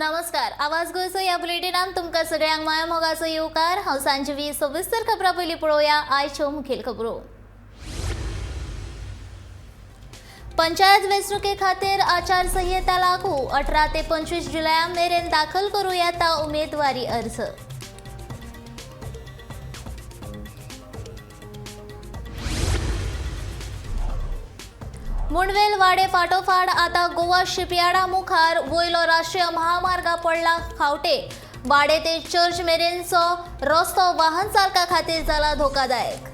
नमस्कार, आवाज गोयचो या बुलेटिनान तुमकां सगळ्यांक माया मोगाचो येवकार। हांव सांजवी सविस्तर खबरां पयलीं पळोवया आयच्यो मुखेल खबरो। पंचायत वेंचणुके खातीर आचारसंहिता लागू 18 ते 25 जुलया मेरेन दाखल करूं येता उमेदवारी अर्ज। मुंडवेल वाडे फाटोफाट आता गोवा शिपयार्डा मुखार वयलो राष्ट्रीय महामार्ग पडला खावटे। वाडे ते चर्च मेरेनचो रस्तो वाहन चालका खातीर जाला धोकादायक।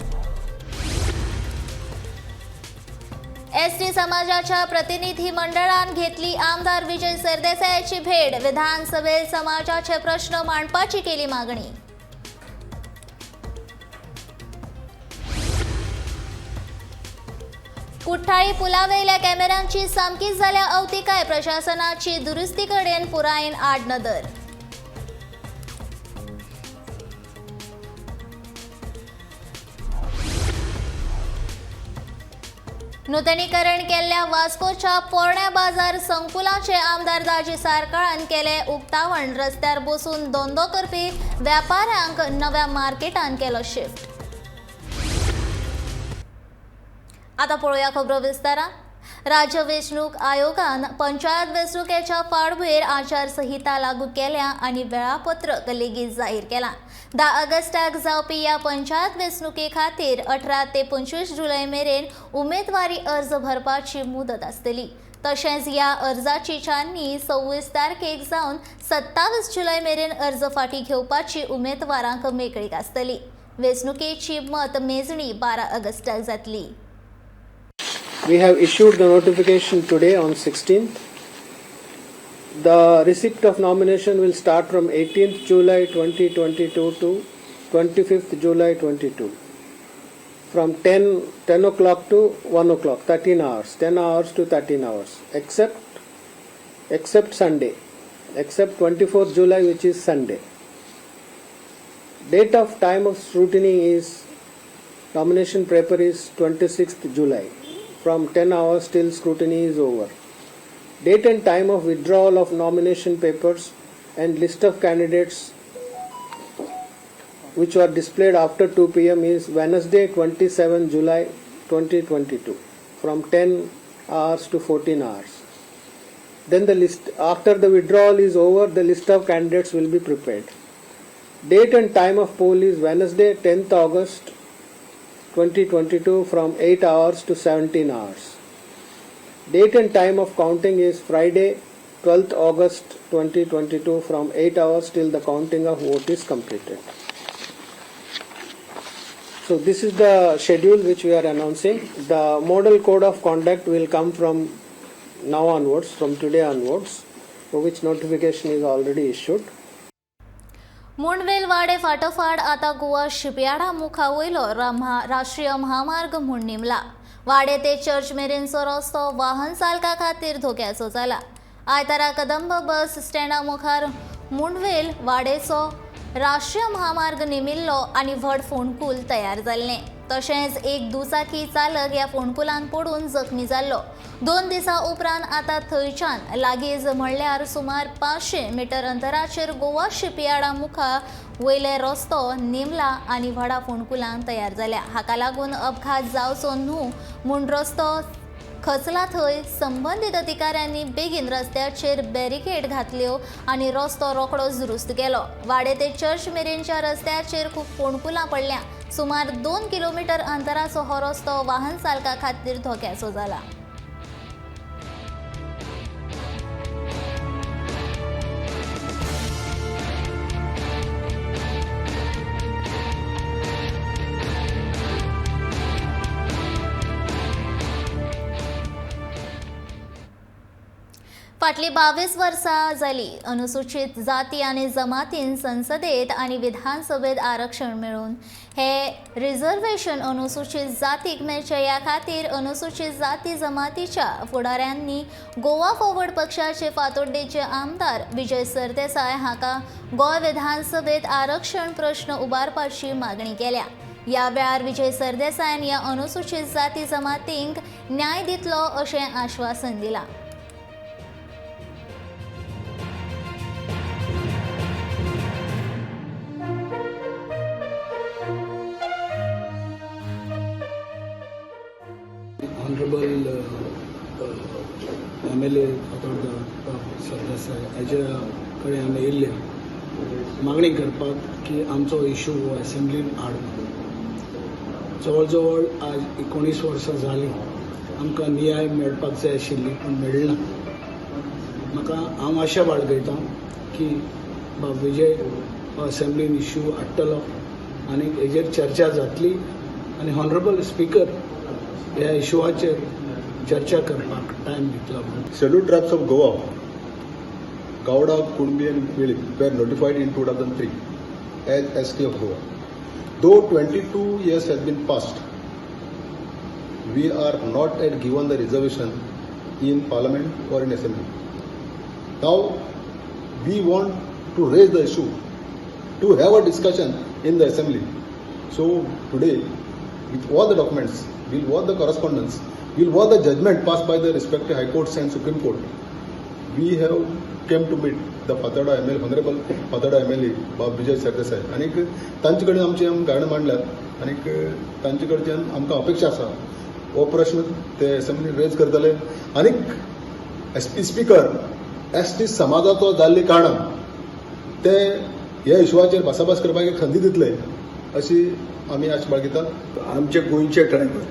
एसटी समाजाच्या प्रतिनिधी मंडळान घेतली आमदार विजय सरदेसायाची भेट। विधानसभेत समाजाचे प्रश्न मांडपाची केली मागणी। कुठ्ठाळी पुलावेल्या कॅमेऱ्यांची सामकीच जाल्या अवतिकाय। प्रशासनाची दुरुस्ती कडेन पुरायेन आड नदर। नूतनीकरण केल्ल्या वास्कोच्या पोरण्या बाजार संकुलाचे आमदार दाजी सारकाळान केले उक्तावण। रस्त्यार बसून धंदो करपी व्यापाऱ्यांक नव्या मार्केटान केलो शिफ्ट। आता पळोवया खबरो विस्तारान। राज्य वेंचणूक आयोगान पंचायत वेंचणुकेच्या फाटभुंयेर आचारसंहिता लागू केल्या आनी वेळापत्रक लेगीत जाहीर केलां। 10 ऑगस्टाक जावपी ह्या पंचायत वेंचणुके खातीर 18 ते 25 जुलय मेरेन उमेदवारी अर्ज भरपाची मुदत आसतली। तशेंच ह्या अर्जाची छाननी 26 तारखेक जावन 27 जुलय मेरेन अर्ज फाटीं घेवपाची उमेदवारांक मेकळीक आसतली। वेंचणुकेची मतमेजणी 12 ऑगस्टाक जातली। We have issued the notification today on 16th. The receipt of nomination will start from 18th July 2022 to 25th July 22. From 10 o'clock to 1 o'clock, 13 hours, 10 hours to 13 hours, except Sunday, except 24th July, which is Sunday. Date of time of scrutiny is, nomination paper is 26th July. From 10 hours till scrutiny is over. Date and time of withdrawal of nomination papers and list of candidates which were displayed after 2 p.m. is Wednesday 27 July 2022 from 10 hours to 14 hours. Then the list, after the withdrawal is over, the list of candidates will be prepared. Date and time of poll is Wednesday 10th August 2022 from 8 hours to 17 hours. Date and time of counting is Friday 12th August 2022 from 8 hours till the counting of vote is completed. So this is the schedule which we are announcing. The model code of conduct will come from now onwards, from today onwards, for which notification is already issued. Mundvel वाडे फाटोफाट आता गोवा शिपयार्डा मुखा वयलो राष्ट्रीय महामार्ग म्हूण नेमला। वाडे ते चर्च मेरेनचो रस्तो वाहन चालका खातीर धोक्याचो जाला। आयतारा कदंब बस स्टँडा मुखार मुंडवेल वाडेचो राष्ट्रीय महामार्ग नेमिल्लो आनी व्हड फोंडकूल तयार जाल्लें। तशेंच एक दुचाकी चालक ह्या फोंडकुलान पडून जखमी जाल्लो। 2 दिसां उपरांत आता थंयच्यान लागींच म्हणल्यार सुमार 500 मीटर अंतराचेर गोवा शिपयार्डा मुखार वयले रस्तो नेमला आनी व्हडा फोंडकुलान तयार जाल्या। हाका लागून अपघात जावचो न्हू म्हूण रस्तो खचला थंय संबंदीत अधिकाऱ्यांनी बेगीन रस्त्याचेर बॅरिकेड घातल्यो आनी रस्तो रोखडोच दुरुस्त केलो। वाडे ते चर्च मेरेनच्या रस्त्याचेर खूब फोंडकुलां पडल्या। सुमार 2 किलोमीटर अंतराचो हो रस्तो वाहन चालका खातीर धोक्याचो जाला। फाटली 22 वर्सां जाली अनुसूचित जाती आनी जमातीन संसदेत आनी विधानसभेत आरक्षण मेळून। हे रिझर्वेशन अनुसूचित जातीक मेळचें ह्या खातीर अनुसूचित जाती जमातीच्या फुडाऱ्यांनी गोवा फॉरवर्ड पक्षाचे फातोड्डेचे आमदार विजय सरदेसाय हाका गोंय विधानसभेत आरक्षण प्रश्न उबारपाची मागणी केल्या। ह्या वेळार विजय सरदेसायन ह्या अनुसूचित जाती जमातींक न्याय दितलो अशें आश्वासन दिलां। ऑनरेबल MLA सदस्य हाजे कडेन आमी येयल्ले मागणी करपाक की आमचो इशू हो असेंब्लीन हाडप. जवळ जवळ आज 19 वर्सां जालीं आमकां न्याय मेळपाक जाय आशिल्ली पूण मेळना. हांव आशा बाळगयतां की विजय असेंब्लीन इशू हाडटलो आनी हेजेर चर्चा जातली आनी ऑनरेबल स्पीकर ह्या इशूवाचेर चर्चा करपाक टायम दितलो. Scheduled tribes of Goa, Gowda, Kudumbi and Philip were notified in 2003 as ST of Goa. Though 22 years have been passed, we are not yet given the reservation in Parliament or in Assembly. Now, we want to raise the issue, to have a discussion in the Assembly. So, today, with all the documents, with all the correspondence, with all the judgment passed by the respective High Courts and Supreme Court, we have came to meet the Patada MLA, Honorable Patada MLA, Bab Vijay Sardesai. आणि तांचे कडेन आमचे गाणे मांडल्यात आणि तांचे कडच्यान आमकां अपेक्षा आसा हो प्रश्न ते असेंब्लीन रेज करतले आनी SP स्पीकर ST समाजाचो जाल्ले कारणान ते ह्या इशूवाचेर भासाभास करपाक एक संदी दितले अशी आमी आश बाळगितात. आमचे गोंयचे ट्रायबल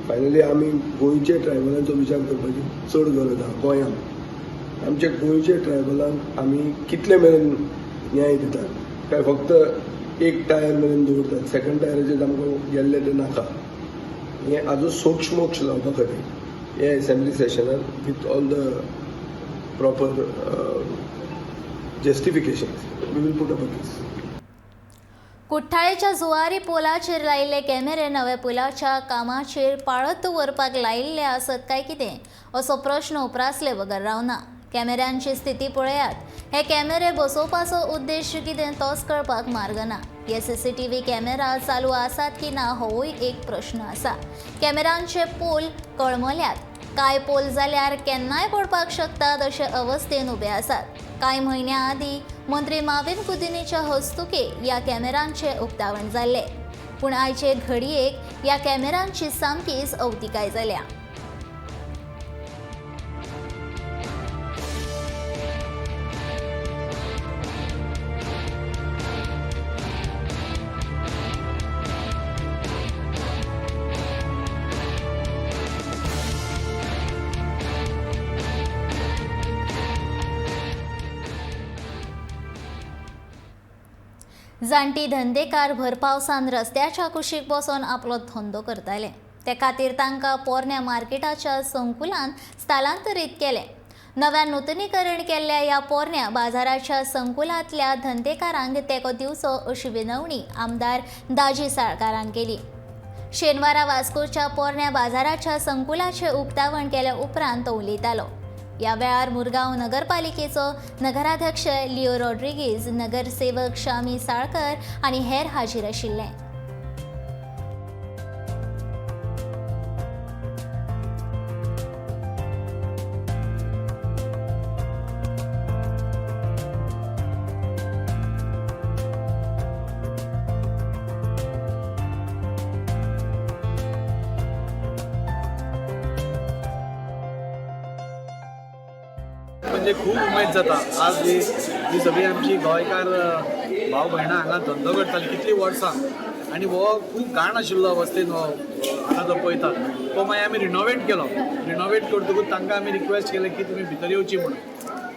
फायनली आमी गोंयचे ट्रायबलांचो विचार करपाची चड गरज आसा गोंयांत. आमचे गोंयचे ट्रायबलांक आमी कितले मेरेन न्याय दितात काय फक्त एक टायर मेरेन दवरतात, सेकंड टायराचेर आमकां गेल्ले ते नाका. हे हाजो सोक्ष मोक्ष लावपा खातीर हे असेंब्ली सेशनार with all the proper justification we will put up a case. कुठ्ठाळेच्या जुवारी पोलाचेर लायिल्ले कॅमेरे नव्या पुलाच्या कामाचेर पाळत दवरपाक लायिल्ले आसत काय कितें असो प्रश्न उप्रासले बगर रावना. कॅमेऱ्यांची स्थिती पळयात. हे कॅमेरे बसोवपाचो उद्देश कितें तोच कळपाक मार्ग ना. हे CCTV कॅमेरा चालू आसात की ना होवूय एक प्रश्न आसा. कॅमेरांचे पोल कळमल्यात. कांय पोल जाल्यार केन्नाय पडपाक शकतात अशे अवस्थेन उबे आसात. कांय म्हयन्या आदीं मंत्री माविन कुदिनीच्या हस्तुके ह्या कॅमेरांचे उक्तावण जाल्ले. पूण आयचे घडयेक ह्या कॅमेरांची सामकीच अवतिकाय जाल्या. जाणटी धंदेकार भर पावसान रस्त्याच्या कुशीक बसून आपलो धंदो करताले. ते खातीर तांकां पोरण्या मार्केटाच्या संकुलांत स्थलांतरीत केले. नव्या नूतनीकरण केल्ल्या ह्या पोरण्या बाजाराच्या संकुलांतल्या धंदेकारांक तेंको दिवचो अशी विनवणी आमदार दाजी साळकारान केली. शेनवारा वास्कोच्या पोरण्या बाजाराच्या संकुलाचे उक्तावण केल्या उपरांत तो उलयतालो. ह्या वेळार मुरगांव नगरपालिकेचो नगराध्यक्ष लिओ रॉड्रिगीज, नगरसेवक शामी साळकर आनी हेर हाजीर आशिल्ले. म्हणजे खूप उमेद जाता. आज ही सगळी आमची गोंयकार भाव भयणां हांगा धंदो करतालीं कितलीं वर्सां आनी हो खूब घाण आशिल्लो अवस्थेन हो आतां जो पळयता तो मागीर आमी रिनोवेट केलो. रिनोवेट करतकूच तांकां आमी रिक्वेस्ट केलें की तुमी भितर येवची म्हणून.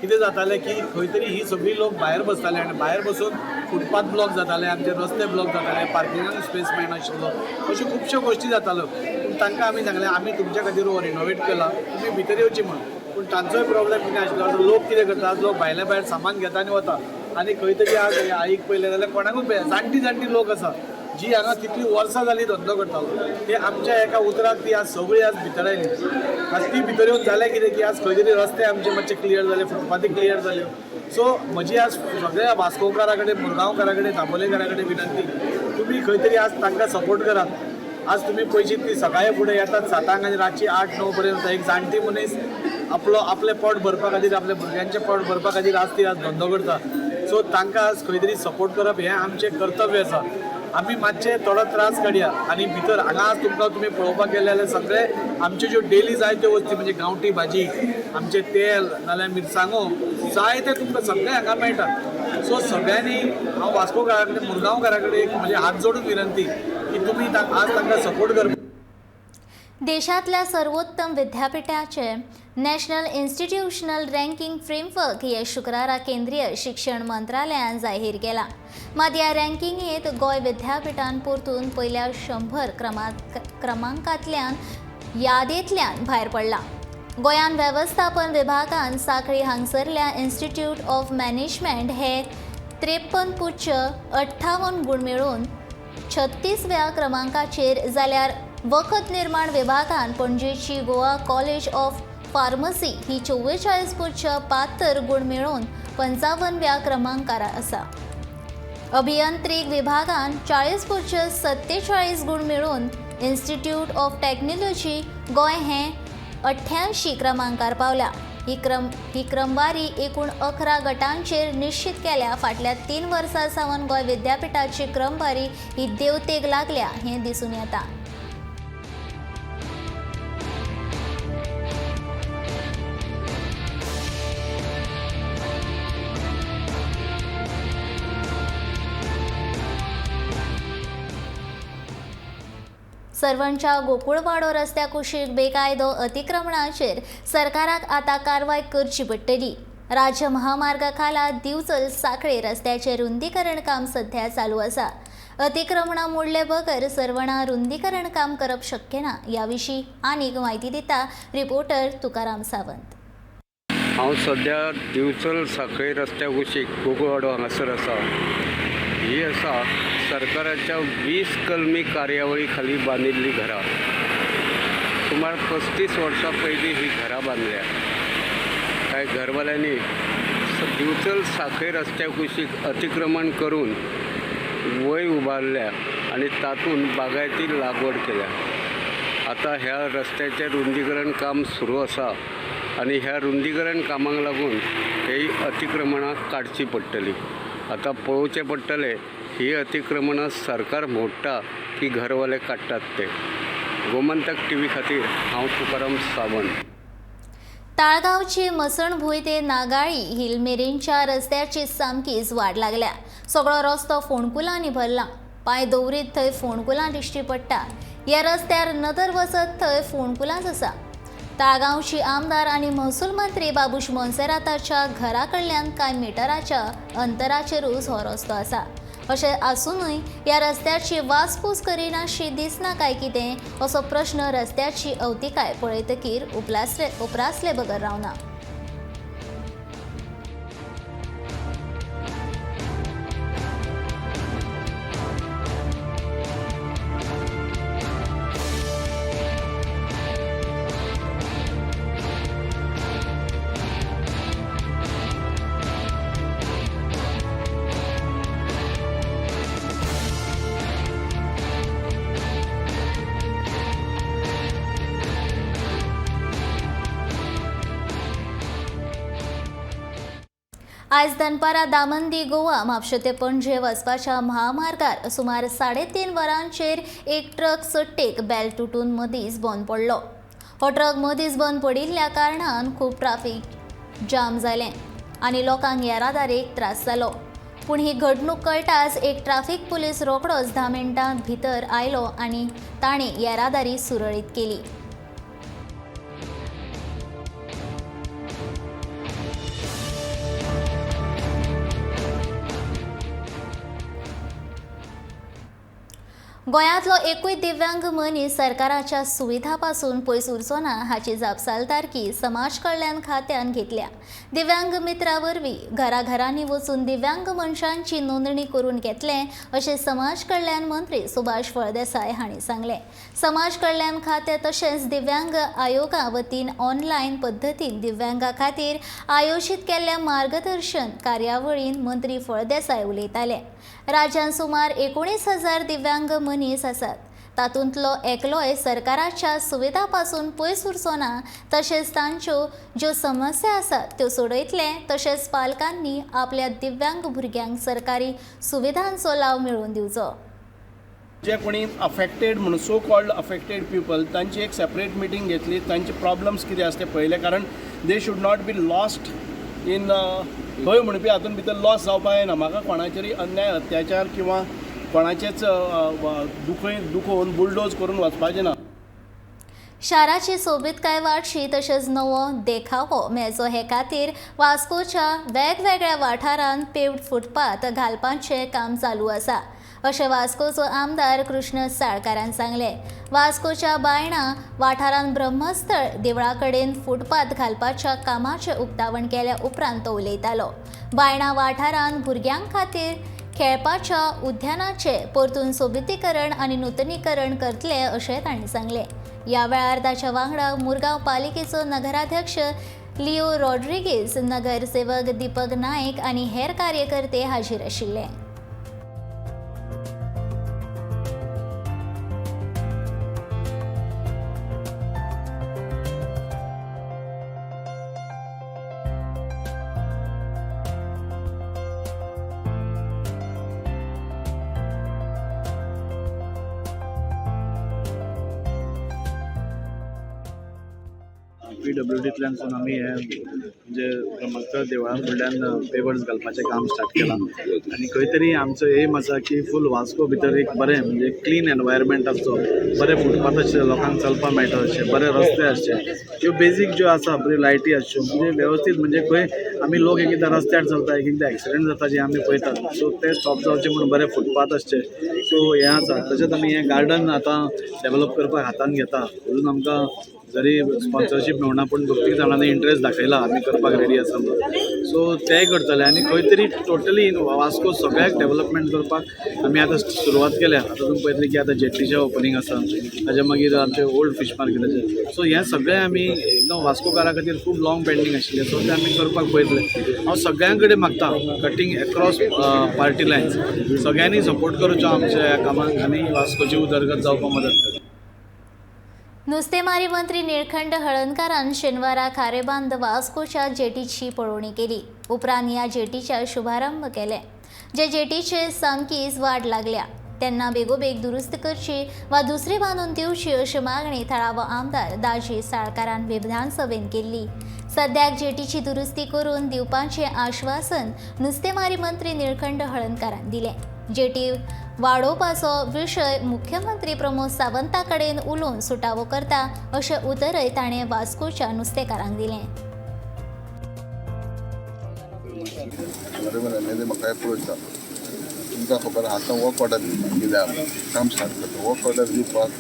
कितें जातालें की खंय तरी ही सगळीं लोक भायर बसताले आनी भायर बसून फुटपाथ ब्लॉक जाताले, आमचे रस्ते ब्लॉक जाताले, पार्किंगाक स्पेस मेळनाशिल्लो, अश्यो खुबश्यो गोश्टी जाताल्यो. पूण तांकां आमी सांगलें आमी तुमच्या खातीर हो रिनोवेट केला, तुमी भितर येवची म्हणून. पूण तांचोय प्रॉब्लेम कितें आशिल्लो, लोक कितें करतात, लोक भायल्या भायर सामान घेता आनी वता आनी खंय तरी आज आईक पयलें जाल्यार कोणाकूच जाणटी लोक आसा जी हांगा तितली वर्सां जालीं धंदो करतालो, ते आमच्या एका उतराक ती आज सगळीं आज भितर आयली. आज ती भितर येवन जालें कितें की आज खंय तरी रस्ते आमचे मातशे क्लियर जाले, फुटपाथी क्लियर जाल्यो. सो म्हजी आज सगळ्या वास्कोकारा कडेन, मुरगांवकारा कडेन, दाबोलेकारा कडेन विनंती, तुमी खंय तरी आज तांकां सपोर्ट करात. आज तुमी पयशीत ती सकाळी फुडें येतात 7 आनी रातची 8-9 पर्यंत. एक जाणटी मनीस आपलें पोट भरपा खातीर, आपल्या भुरग्यांचें पोट भरपा खातीर आज ती आज धंदो करता. सो तांकां खंय तरी सपोर्ट करप हें आमचें कर्तव्य आसा. आमी मातशे थोडो त्रास काडया आनी भितर हांगा तुमकां तुमी पळोवपाक गेले जाल्यार सगळे आमच्यो ज्यो डेली जाय त्यो वस्ती म्हणजे गांवठी भाजी, आमचें तेल नाल्यार मिरसांगो जाय ते तुमकां सगळे हांगा मेळटा. सो सगळ्यांनी हांव वास्कोकारा कडेन मुरगांवकारा कडेन एक म्हणजे हात जोडून विनंती की तुमी आज तांकां सपोर्ट करप. देशातल्या सर्वोत्तम विद्यापीठाचे नॅशनल इन्स्टिट्यूशनल रँकिंग फ्रेमवर्क हे शुक्रारा केंद्रीय शिक्षण मंत्रालयान जाहीर केला. मात ह्या रँकिंगेंत गोंय विद्यापीठान परतून पयल्या 100 क्रमांकांतल्यान यादेंतल्यान भायर पडला. गोंयान वेवस्थापन विभागान सांखळी हांगसरल्या इन्स्टिट्यूट ऑफ मॅनेजमेंट हे 53.58 गुण मेळोवन 36व्या क्रमांकाचेर, जाल्यार वखद निर्माण विभागान पणजेची गोवा कॉलेज ऑफ फार्मसी ही 44.72 गुण मेळोवन 55व्या क्रमांकार आसा. अभियांत्रीक विभागान 40.47 गुण मेळोवन इन्स्टिट्यूट ऑफ टेक्नॉलॉजी गोंय हें 88 क्रमांकार पावल्या. ही क्रमवारी एकूण 11 गटांचेर निश्चित केल्या. फाटल्या 3 वर्सां सावन गोंय विद्यापीठाची क्रमवारी ही देंवतेक लागल्या हें दिसून येता. सर्वंच्या गोकुळवाडो रस्त्या कुशीक बेकायदो अतिक्रमणाचेर सरकाराक आतां कारवाय करची पडटली. राज्य महामार्गा खाला दिवचल सांखळे रस्त्याचें रुंदीकरण काम सध्या चालू आसा. अतिक्रमणां मोडले बगर सर्वणां रुंदीकरण काम करप शक्य ना. ह्या विशीं आनीक म्हायती दिता रिपोर्टर तुकाराम सावंत. हांव सद्या दिवचल सांखळे रस्त्या कुशीक गोकुळवाडो हांगासर आसा. ही आसा सरकाराच्या 20 कलमी कार्यावळी खाली बांदिल्लीं घरां. सुमार 35 वर्सां पयलीं ही घरां बांदल्या. कांय घरवाल्यांनी दिवचल सांखळे रस्त्या कुशीक अतिक्रमण करून वय उबारल्या आनी तातूंत बागायती लागवड केल्या. आतां ह्या रस्त्याचें रुंदीकरण काम सुरू आसा आनी ह्या रुंदीकरण कामाक लागून ही अतिक्रमणां काडची पडटलीं. आतां पळोवचें पडटलें ही अतिक्रमणां सरकार मोडटा की घरवाले काडटात ते. गोमंतक टीव्ही खातीर हांव तुकाराम सावंत. ताळगांवची मसणभूंय ते नागाळी हिल मेरेनच्या रस्त्याची सामकीच वाट लागल्या. सगळो रस्तो फोंडकुलांनी भरला. पांय दवरीत थंय फोंडकुलां दिश्टी पडटा. ह्या रस्त्यार नदर वचत थंय फोंडकुलांच आसा. ताळगांवची आमदार आनी महसूल मंत्री बाबूश मोन्सेराताच्या घरा कडल्यान कांय मिटराच्या अंतराचेरूच हो रस्तो आसा. अशें आसूनय ह्या रस्त्याची वासपूस करिनाशी दिसना काय कितें असो प्रश्न रस्त्याची अवतिकाय पळयतकीर उपरासले बगर रावना. आयज दनपारा दामंदी गोवा म्हापशे ते पणजे वचपाच्या महामार्गार सुमार 3.5 वरांचेर एक ट्रक सट्टेक बेल्ट तुटून मदींच बंद पडलो. हो ट्रक मदींच बंद पडिल्ल्या कारणान खूब ट्राफिक जाम जालें आनी लोकांक येरादारेक त्रास जालो. पूण ही घडणूक कळटाच एक ट्राफिक पुलीस रोखडोच 10 मिनटां भितर आयलो आनी ताणें येरादारी सुरळीत केली. गोंयांतलो एकूय दिव्यांग मनीस सरकाराच्या सुविधा पासून पयस उरचो ना हाची जापसालदारकी समाज कल्याण खात्यान घेतल्या. दिव्यांग मित्रा वरवीं घराघरांनी वचून दिव्यांग मनशांची नोंदणी करून घेतले अशें समाज कल्याण मंत्री सुभाष फळदेसाय हांणी सांगलें. समाज कल्याण खातें तशेंच दिव्यांग आयोगा वतीन ऑनलायन पद्दतीन दिव्यांगां खातीर आयोजीत केल्ल्या मार्गदर्शन कार्यावळींत मंत्री फळदेसाय उलयताले. राज्यांत सुमार 19,000 दिव्यांग मनीस आसात. तातूंतलो एकलोय सरकाराच्या सुविधांपासून पयस उरचो ना, तशेंच तांच्यो ज्यो समस्या आसात त्यो सोडयतले, तशेंच पालकांनी आपल्या दिव्यांग भुरग्यांक सरकारी सुविधांचो लाव मेळोवन दिवचो. जे कोणी अफेक्टेड म्हणून सो कॉल्ड अफेक्टेड पीपल तांची एक सेपरेट मिटींग घेतली, तांचे प्रॉब्लम्स कितें आसा ते पळयले, कारण they should not be lost in खंय म्हणपी हातून भितर लॉस जावपाक जायना. म्हाका कोणाचेरय अन्याय अत्याचार किंवा कोणाचेच दुखोवन बुलडोज करून वचपाचें ना. शाराची सोबीतकाय वाडची, तशेंच नवो देखावो मेळचो हे खातीर वास्कोच्या वेगवेगळ्या वाठारांत पेव्ड फुटपाथ घालपाचें काम चालू आसा, अशें वास्कोचो आमदार कृष्ण साळकारान सांगलें. वास्कोच्या बायणा वाठारांत ब्रह्मस्थळ देवळा कडेन फुटपाथ घालपाच्या कामाचें उक्तावण केल्या उपरांत तो उलयतालो. बायणा वाठारांत भुरग्यां खातीर खेळपाच्या उद्यानाचे परतून सोबितीकरण आनी नूतनीकरण करतले अशें तांणी सांगलें. ह्या वेळार ताच्या वांगडा मुरगांव पालिकेचो नगराध्यक्ष लिओ रॉड्रिगीस, नगरसेवक दीपक नायक आनी हेर कार्यकर्ते हाजीर आशिल्ले. PWDंतल्यान आमी हे म्हणजे ब्रह्मस्थळ देवळा फुडल्यान पेवर्स घालपाचें काम स्टार्ट केलां आनी खंय तरी आमचो एम आसा की फूल वास्को भितर एक बरें म्हणजे क्लीन एनवायरमेंट आसचो, बरे फुटपाथ आसचे, लोकांक चलपाक मेळटा अशें, बरे रस्ते आसचे, ह्यो बेजीक ज्यो आसा बऱ्यो लायटी आसच्यो, म्हणजे वेवस्थीत, म्हणजे खंय आमी लोक एकदां रस्त्यार चलता, एकदां एक्सिडेंट जाता जे आमी पळयतात, सो ते स्टॉप जावचे म्हणून बरे फुटपाथ आसचे. सो हें आसा. तशेंच आमी हें गार्डन आतां डेवलप करपाक हातान घेता. अजून आमकां जरी स्पॉन्सरशीप मेळना पूण दोग-तीग जाणांनी इंट्रस्ट दाखयला आमी करपाक रेडी आसा म्हणून. सो तेंय करतले आनी खंय तरी टोटली वास्को सगळ्याक डेवलपमेंट करपाक आमी आतां सुरवात केल्या. आतां तुमी पळयतलें की आतां जेट्टीचें ओपनिंग आसा, ताच्या मागीर आमचें ओल्ड फीश मार्केटाचें. सो हें सगळें आमी एकदम वास्कोकारा खातीर खूब लाँग पेंडींग आशिल्लें, सो तें आमी करपाक पळयतले. हांव सगळ्यां कडेन मागता, कटींग एक्रॉस पार्टी लायन्स, सगळ्यांनी सपोर्ट करचो आमच्या ह्या कामाक आनी वास्कोची उदरगत जावपाक मदत करता. नुस्तेमारी मंत्री निळखंड हळदणकारान शेनवारा खारेबांद वास्कोच्या जेटीची पळोवणी केली. उपरांत ह्या जेटीचे शुभारंभ केले. जे जेटीचे सामकीच वाट लागल्या तेन्ना बेगोबेग दुरुस्त करची वा दुसरी बांदून दिवची अशी मागणी थळावो आमदार दाजी साळकारान विधानसभेत केल्ली. सद्याक जेटीची दुरुस्ती करून दिवपाचें आश्वासन नुस्तेमारी मंत्री निळखंड हळदणकारान दिलें. जेटी वाडोवपाचो विशय मुख्यमंत्री प्रमोद सावंता कडेन उलोवन सुटावो करता अशें उतरय ताणें वास्कोच्या नुस्तेकारांक दिलें. म्हाका एप्रोच जालो. तुमकां खबर आहा आतां वर्क ऑर्डर दिल्या काम स्टार्ट करता. वर्क ऑर्डर दिवपाक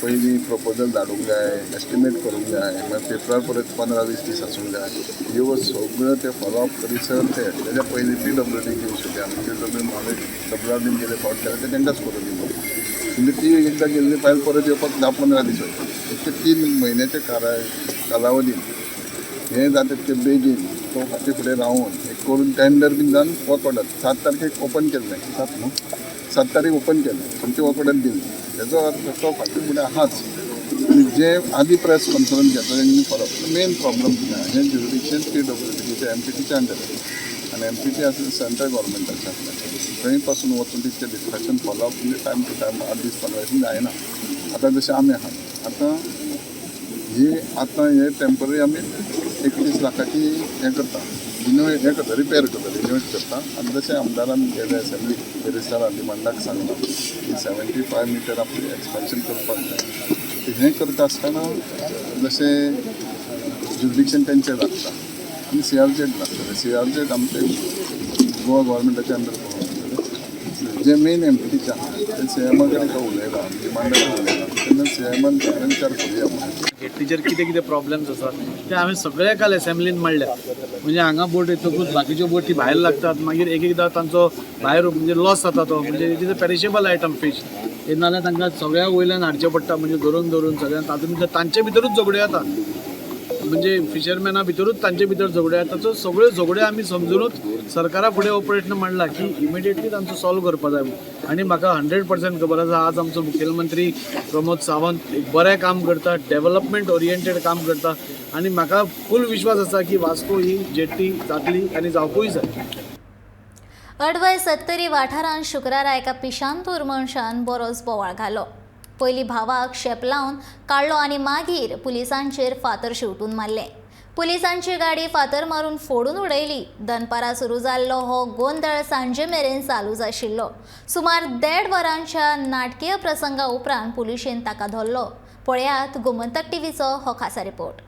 पयलीं प्रपोजल धाडूंक जाय, एस्टिमेट करूंक जाय, मागीर पेपरार परत 15-20 दीस आसूंक जाय. ह्यो सगळ्यो ते फॉलोअप करिसर तेज्या पयलीं PWD घेवंक शकता. PWD नॉलेज सगळ्या बीन गेले फावट केले ते तेंकांच करून दिवं. म्हणजे ती एकदां गेल्ली फायल परत येवपाक 10-15 दीस वयता. इतके 3 म्हयन्याचे कालावधीन हें जाता ते बेगीन तो फाटी फुडें रावन एक करून टेंडर बीन जावन वर्क ऑर्डर 7 तारखेक ओपन केल्लें. 7 तारीख ओपन केलें, खंयची वर्क ऑर्डर दिली. हेजो अर्थ तो फाटी फुडें आहाच. जे आदी प्रेस कॉन्फरन्स घेता तेंच्यांनी फॉलोअप. मेन प्रॉब्लम कितें हें ज्युरिडिक्शन PWDचे MPTच्या अंडर आनी MPT आसा सेंट्रल गव्हर्मेंटाचे आसलें. थंय पासून वचून तिचे डिस्कशन फॉलोअप म्हणजे टायम टू टायम 8 दीस 15 दीस जायना. आतां जशें आमी आहात आतां हे टेम्पररी आमी 31 लाखाची हें करता, हें करता, रिपेर करता, रिनोवेट करता. आनी जशें आमदारान गेले असेंब्ली मिनिस्टरान डिमांडाक सांगला की 75 मिटर आपली एक्सपेन्शन करपाक जाय. हें करता आसतना जशें ज्युरिडिक्शन तेंचें लागता आनी CRZ लागतलें. CRZ आमचे गोवा गव्हर्मेंटाच्या अंडर जे मेन MPTचे आहा ते CMA कडेन तो उलयला, डिमांडाक उलयला. तेन्ना CMAन विचार करुया म्हणून टीचर कितें प्रॉब्लेम्स आसा ते हांवें सगळे काल असेंब्लीन मांडल्या. म्हणजे हांगा बोट येतकूच बाकीच्यो बोटी भायर लागतात, मागीर एक एकदां तांचो भायर म्हणजे लॉस जाता तो, म्हणजे it is a perishable item fish. नाजाल्यार तांकां सगळ्या वयल्यान हाडचें पडटा, म्हणजे धरून सगळ्यांक तातूंत भितर तांचे भितरूच झगड्यो जाता. म्हणजे फिशरमॅना भितरूच तांचे भितर झगड्यो आसा ताचो सगळ्यो झगड्यो आमी समजुनूच सरकारा फुडें हो प्रयत्न मांडला की इमिडिएटली तांचो सॉल्व करपा जाय म्हणून. आनी म्हाका 100% खबर आसा आज आमचो मुखेलमंत्री प्रमोद सावंत एक बरें काम करता, डेव्हलपमेंट ओरिएंटेड काम करता आनी म्हाका फूल विश्वास आसा की वास्को ही जेट्टी जातली आनी जावपूय जाय. अडवय 70 वाठारांत शुक्रारा एका पिशांतूर मनशान बरोच बोवाळ घालो. पयलीं भावाक शेप लावन काडलो आनी मागीर पुलिसांचेर फातर शिवटून मारले. पुलिसांची गाडी फातर मारून फोडून उडयली. दनपारां सुरू जाल्लो हो गोंधळ सांजे मेरेन चालूच आशिल्लो. सुमार 1.5 वरांच्या नाटकीय प्रसंगा उपरांत पुलिशेन ताका धरलो. पळयात गोमंतक टीव्हीचो हो खासा रिपोर्ट.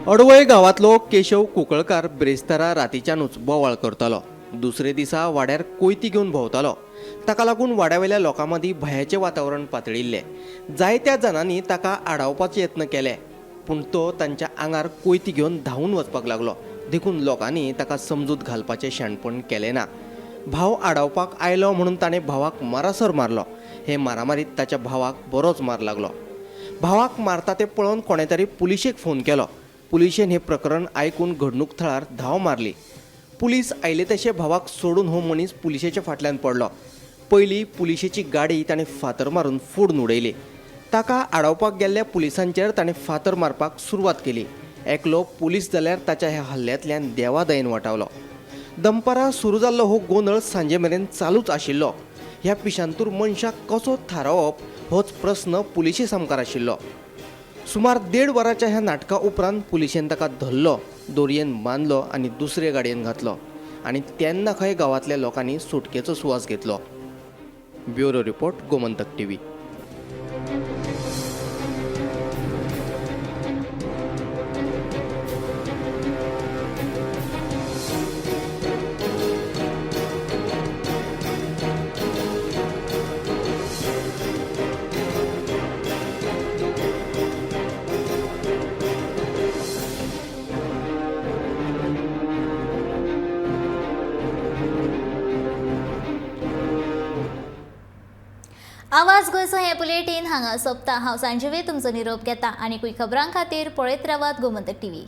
अडवय गांवांतलो केशव कुंकळकार ब्रेस्तारा रातीच्यानूच बोवाळ करतालो. दुसरे दिसा वाड्यार कोयती घेवन भोंवतालो. ताका लागून वाड्यावेल्या लोकां मदीं भयाचें वातावरण पातळिल्लें. जायत्या जाणांनी ताका आडावपाचे यत्न केले, पूण तो तांच्या आंगार कोयती घेवन धांवून वचपाक लागलो. देखून लोकांनी ताका समजूत घालपाचें शाणपण केलें ना. भाव आडावपाक आयलो म्हणून ताणें भावाक मारासर मारलो. हे मारामारीत ताच्या भावाक बरोच मार लागलो. भावाक मारता तें पळोवन कोणें तरी पुलिशेक फोन केलो. पुलिशेन हे प्रकरण आयकून घडणूक थळार धांव मारली. पुलीस आयले तशे भावाक सोडून हो मनीस पुलिशेच्या फाटल्यान पडलो. पयलीं पुलिशेची गाडी ताणें फातर मारून फोडून उडयली. ताका आडावपाक गेल्ल्या पुलिसांचेर ताणें फातर मारपाक सुरवात केली. एकलो पुलीस जाल्यार ताच्या ह्या हल्ल्यांतल्यान देवादयेन वटावलो. दनपारां सुरू जाल्लो हो गोंधळ सांजे मेरेन चालूच आशिल्लो. ह्या पिशांतूर मनशाक कसो थारावप होच प्रस्न पुलिशे सामकार आशिल्लो. सुमार 1.5 वरांच्या ह्या नाटका उपरांत पुलिशेन ताका धरलो, दोरयेन बांदलो आनी दुसरे गाडयेन घातलो. आनी तेन्ना खंय गांवांतल्या लोकांनी सुटकेचो सुवास घेतलो. Bureau report, Gomantak TV. आवाज गोंयचो हें बुलेटीन हांगा सोंपता. हांव सांजवी तुमचो निरोप घेता. आनीकूय खबरां खातीर पळयत रावात गोमंतक टीव्ही.